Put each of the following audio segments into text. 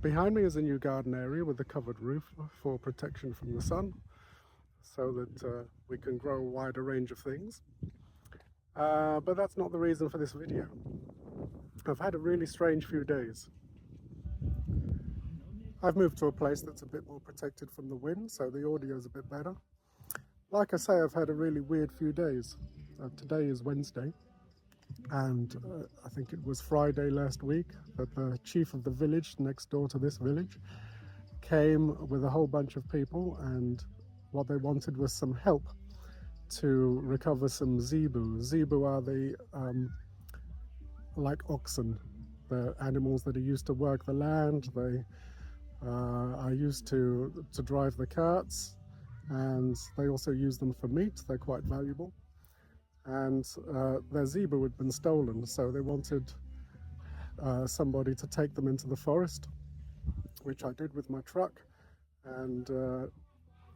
Behind me is a new garden area with a covered roof for protection from the sun, so that we can grow a wider range of things. But that's not the reason for this video. I've had a really strange few days. I've moved to a place that's a bit more protected from the wind, so the audio is a bit better. Like I say, I've had a really weird few days. Today is Wednesday, and I think it was Friday last week that the chief of the village next door to this village came with a whole bunch of people, and what they wanted was some help to recover some zebu. Zebu are the like oxen, the animals that are used to work the land. They are used to drive the carts, and they also use them for meat. They're quite valuable. And their zebu had been stolen, so they wanted somebody to take them into the forest, which I did with my truck. And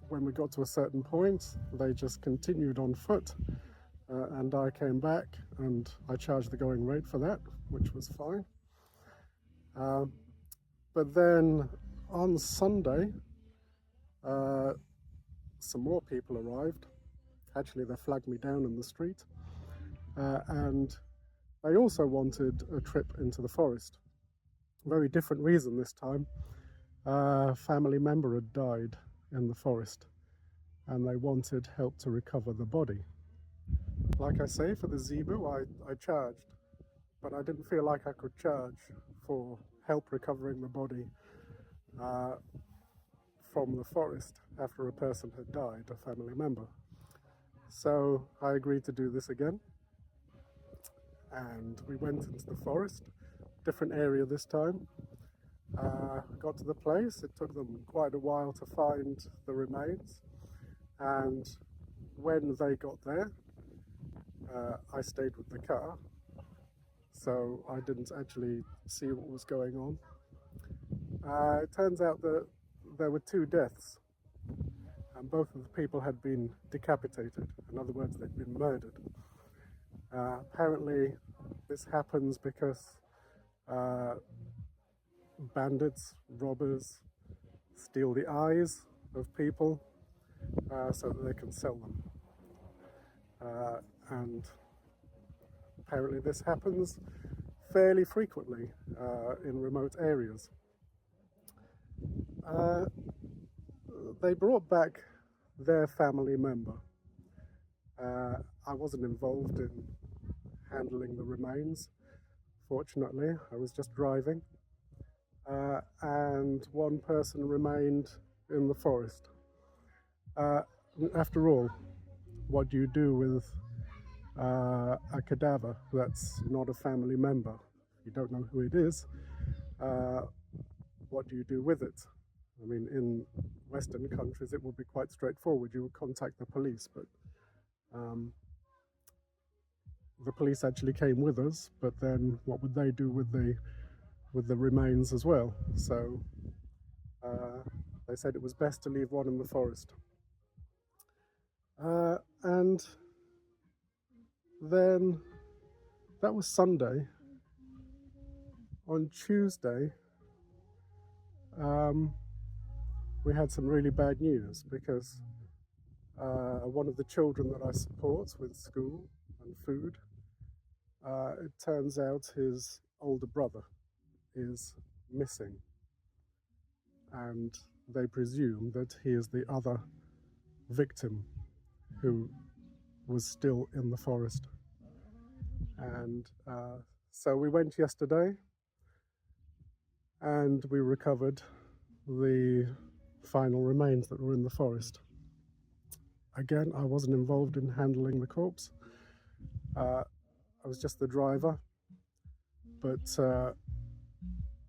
when we got to a certain point, they just continued on foot, and I came back and I charged the going rate for that, which was fine. But then on Sunday, some more people arrived. Actually, they flagged me down in the street, and they also wanted a trip into the forest. Very different reason this time. A family member had died in the forest, and they wanted help to recover the body. Like I say, for the zebu, I charged, but I didn't feel like I could charge for help recovering the body from the forest after a person had died, a family member. So I agreed to do this again, and we went into the forest, different area this time. Got to the place. It took them quite a while to find the remains, and when they got there, I stayed with the car, so I didn't actually see what was going on. It turns out that there were 2 deaths, and both of the people had been decapitated. In other words, they'd been murdered. Apparently this happens because bandits, robbers, steal the eyes of people so that they can sell them. And apparently this happens fairly frequently in remote areas. They brought back their family member. I wasn't involved in handling the remains, fortunately. I was just driving. And one person remained in the forest. After all, what do you do with a cadaver that's not a family member? You don't know who it is. What do you do with it? I mean, in Western countries it would be quite straightforward. You would contact the police, but the police actually came with us, but then what would they do with the remains as well? So they said it was best to leave one in the forest. And then that was Sunday. On Tuesday, we had some really bad news, because one of the children that I support with school and food, it turns out his older brother is missing, and they presume that he is the other victim who was still in the forest. And so we went yesterday and we recovered the final remains that were in the forest. Again, I wasn't involved in handling the corpse. I was just the driver, but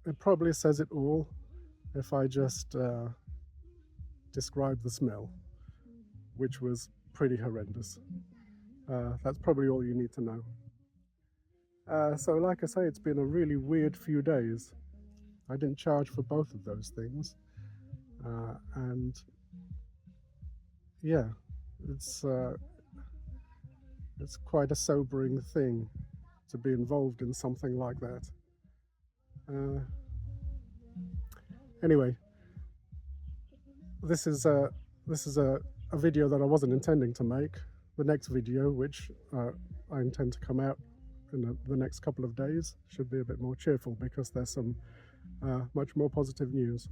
it probably says it all if I just describe the smell, which was pretty horrendous. That's probably all you need to know. So like I say, it's been a really weird few days. I didn't charge for both of those things, and yeah, it's quite a sobering thing to be involved in something like that. Anyway, this is a video that I wasn't intending to make. The next video, which I intend to come out in the next couple of days, should be a bit more cheerful because there's some much more positive news.